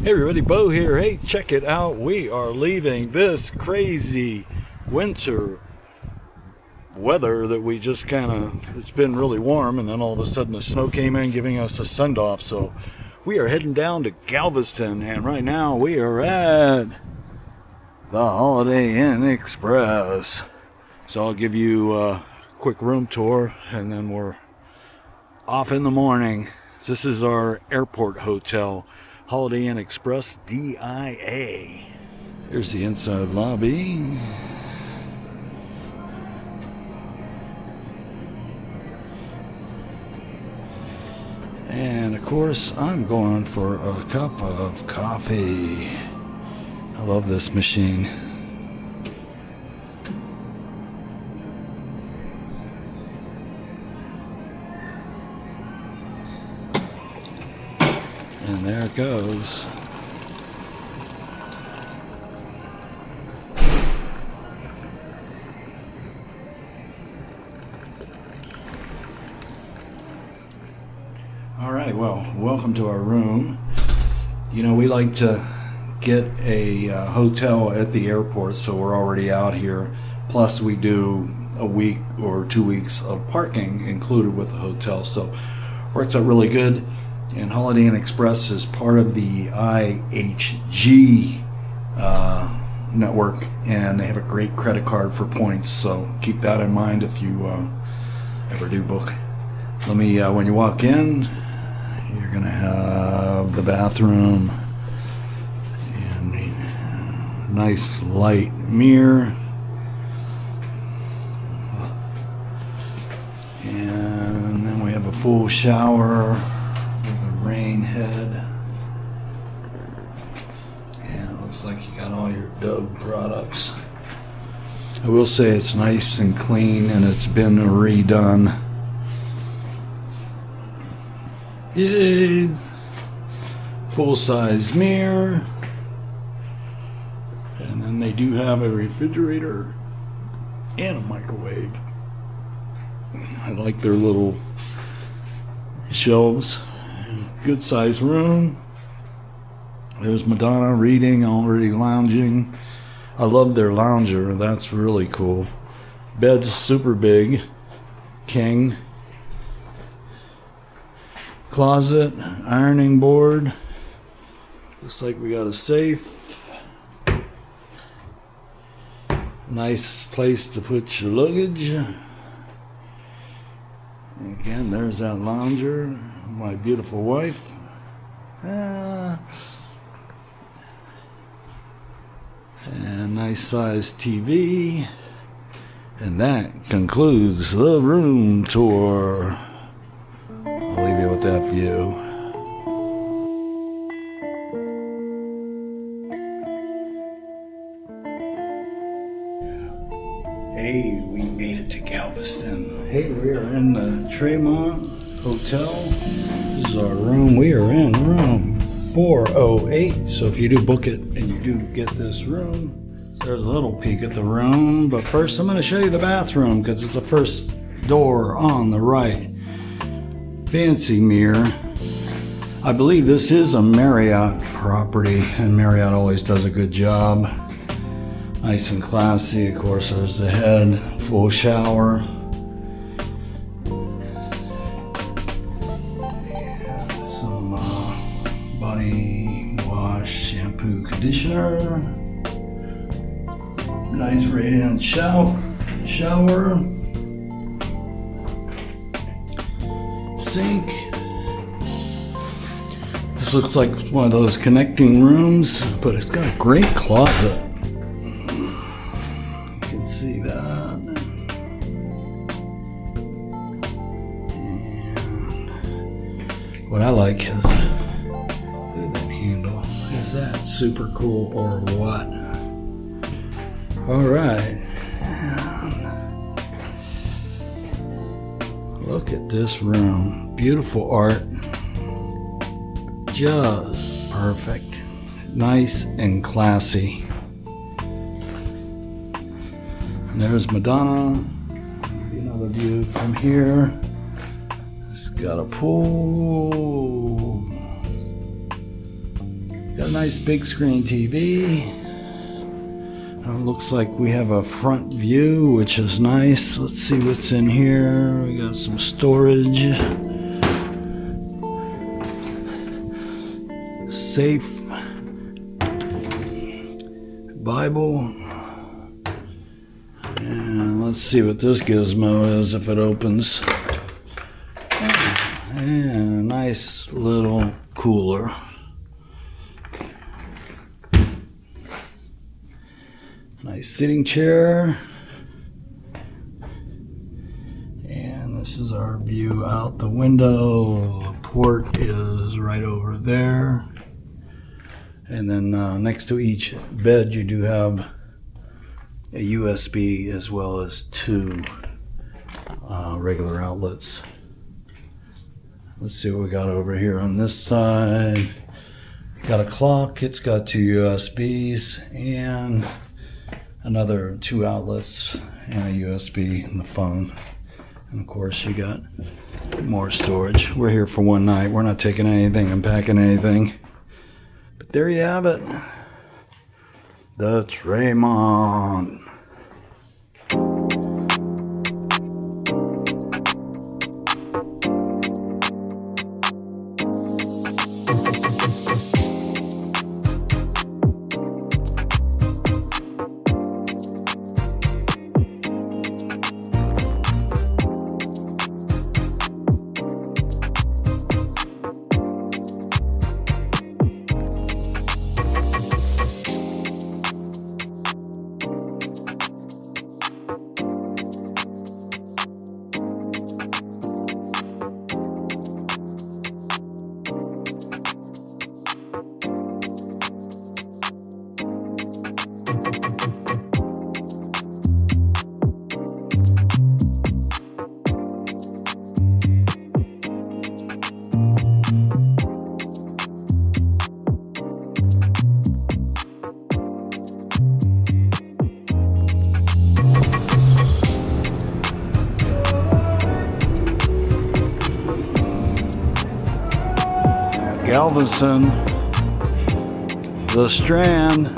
Hey everybody, Bo here. Hey, check it out. We are leaving this crazy winter weather that we just it's been really warm, and then all of a sudden the snow came in giving us a send off. So we are heading down to Galveston, and right now we are at the Holiday Inn Express. So I'll give you a quick room tour and then we're off in the morning. This is our airport hotel, Holiday Inn Express DIA. Here's the inside lobby. And of course, I'm going for a cup of coffee. I love this machine. And there it goes. All right, well, welcome to our room. You know, we like to get a hotel at the airport, so we're already out here. Plus, we do a week or 2 weeks of parking included with the hotel, so works out really good. And Holiday Inn Express is part of the IHG network, and they have a great credit card for points, so keep that in mind if you ever do book. Let me, when you walk in, you're gonna have the bathroom and a nice light mirror, and then we have a full shower, rain head, and it looks like you got all your Dove products. I will say it's nice and clean, and it's been redone. Yay! Full-size mirror, and then they do have a refrigerator and a microwave. I like their little shelves. Good sized room. There's Madonna reading, already lounging. I love their lounger. That's really cool. Bed's super big. King. Closet, ironing board. Looks like we got a safe. Nice place to put your luggage. Again, there's that lounger. My beautiful wife. And nice sized TV. And that concludes the room tour. I'll leave you with that view. Hey, we made it to Galveston. Hey, we are in the Tremont Hotel. This is our room. We are in room 408. So if you do book it and you do get this room, there's a little peek at the room. But first I'm going to show you the bathroom because it's the first door on the right. Fancy mirror. I believe this is a Marriott property, and Marriott always does a good job. Nice and classy. Of course, there's the head, full shower. Some body wash, shampoo, conditioner. Nice radiant shower. Sink. This looks like one of those connecting rooms, but it's got a great closet. You can see that. And what I like is, look at that handle. Is that super cool or what? All right. Look at this room. Beautiful art. Just perfect. Nice and classy. And there's Madonna. Another view from here. It's got a pool. Got a nice big screen TV. Looks like we have a front view, which is nice. Let's see what's in here. We got some storage. Safe. Bible. And let's see what this gizmo is if it opens. And a nice little cooler. Nice sitting chair. And this is our view out the window. The port is right over there. And then next to each bed you do have a USB as well as two regular outlets. Let's see what we got over here on this side. Got a clock, it's got two USBs and another two outlets and a USB in the phone. And of course you got more storage. We're here for one night. We're not taking anything and packing anything. But there you have it. The Tremont. Galveston, the Strand.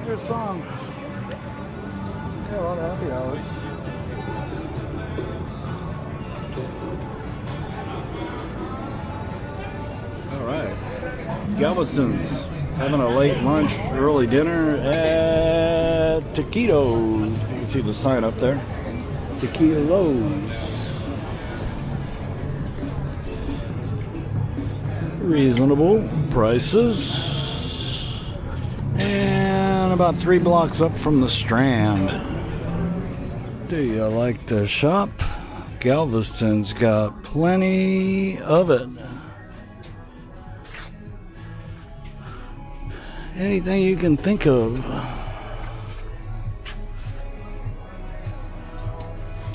Good song. Yeah, a lot of happy hours. All right. Galveston's having a late lunch, early dinner at Taquitos. If you can see the sign up there. Taquitos. Reasonable prices. And about 3 blocks up from the Strand. Do you like to shop? Galveston's got plenty of it. Anything you can think of.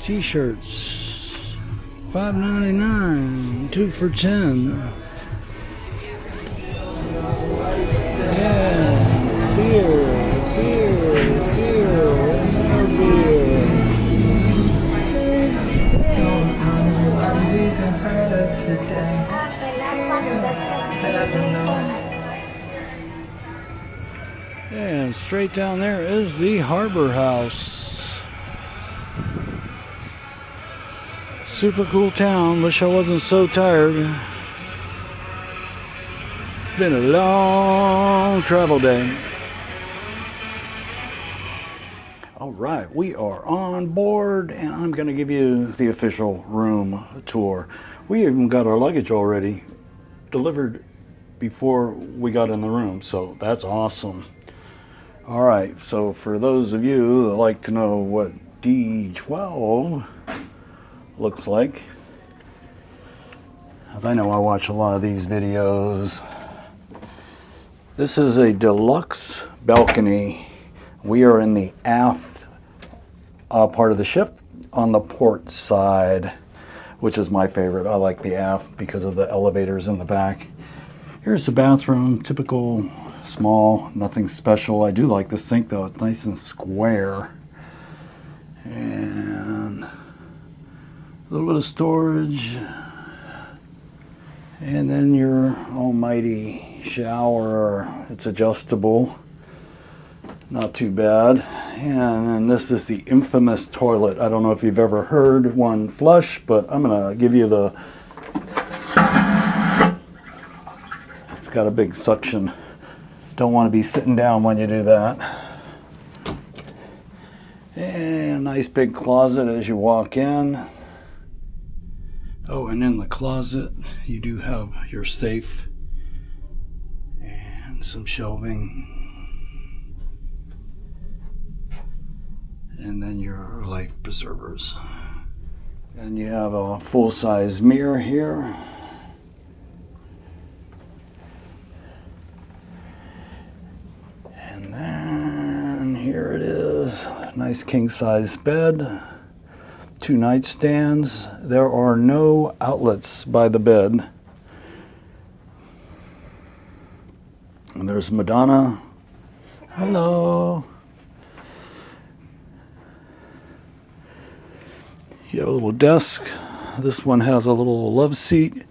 T-shirts, $5.99, 2 for $10. Yeah, beer, and more beer. And straight down there is the Harbor House. Super cool town. Wish I wasn't so tired. It's been a long travel day. Alright, we are on board and I'm going to give you the official room tour. We even got our luggage already delivered before we got in the room, so that's awesome. Alright, so for those of you that like to know what D12 looks like, as I know I watch a lot of these videos, this is a deluxe balcony. We are in the aft part of the ship on the port side, which is my favorite. I like the aft because of the elevators in the back. Here's the bathroom, typical small, nothing special. I do like the sink though, it's nice and square. And a little bit of storage. And then your almighty shower. It's adjustable. Not too bad. And then this is the infamous toilet. I don't know if you've ever heard one flush, but I'm gonna give you the... It's got a big suction. Don't want to be sitting down when you do that. And a nice big closet as you walk in. Oh, and in the closet you do have your safe and some shelving. And then your life preservers. And you have a full-size mirror here. And then here it is. Nice king-size bed. 2 nightstands. There are no outlets by the bed. And there's Madonna. Hello. You have a little desk. This one has a little love seat.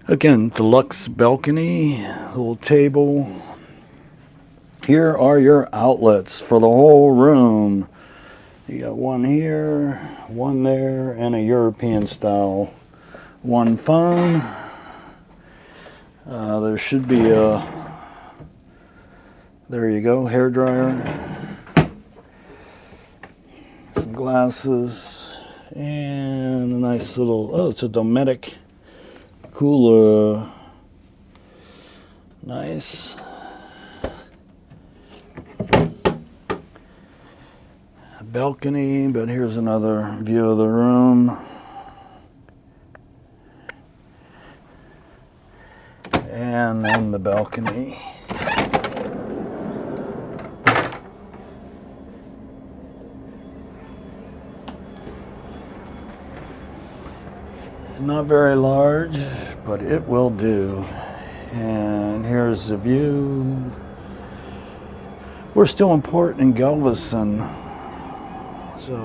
Again, deluxe balcony, little table. Here are your outlets for the whole room. You got one here, one there, and a European style. One phone. There should be a, there you go, hair dryer. Some glasses. And a nice little, oh, it's a Dometic cooler. Nice. A balcony, but here's another view of the room. And then the balcony. Not very large, but it will do. And here's the view. We're still in port in Galveston. So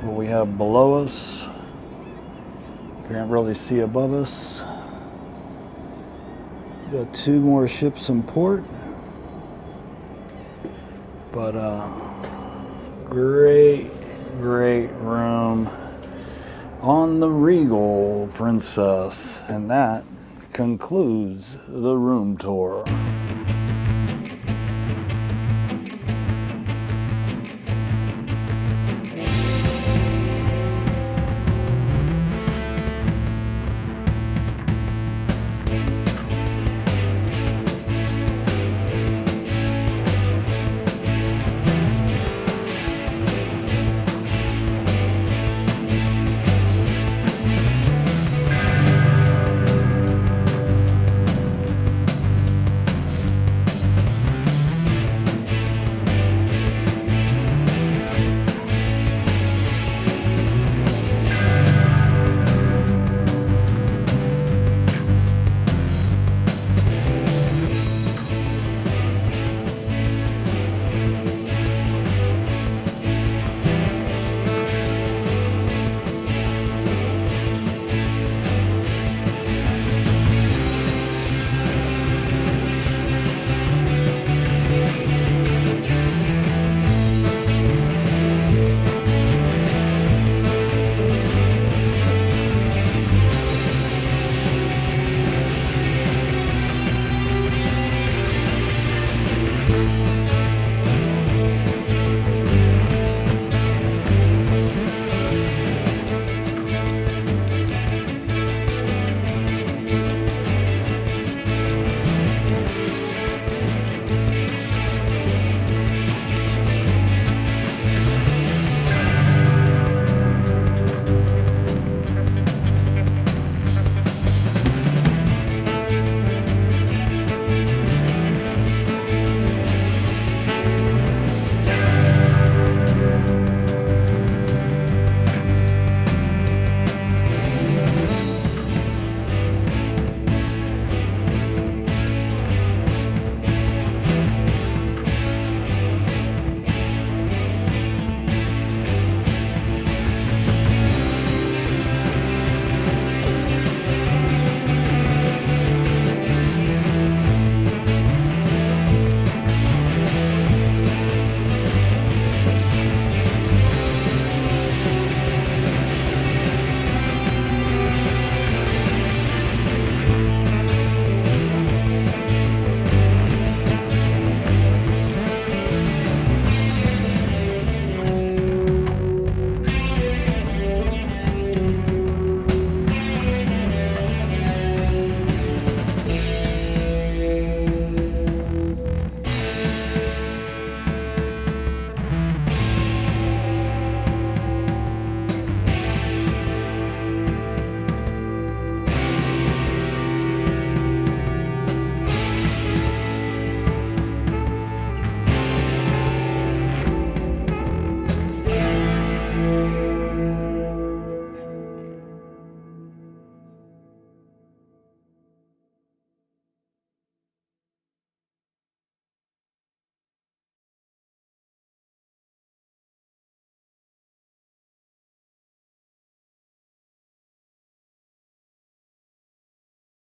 what we have below us, you can't really see above us. We got 2 more ships in port. But great room on the Regal Princess, and that concludes the room tour.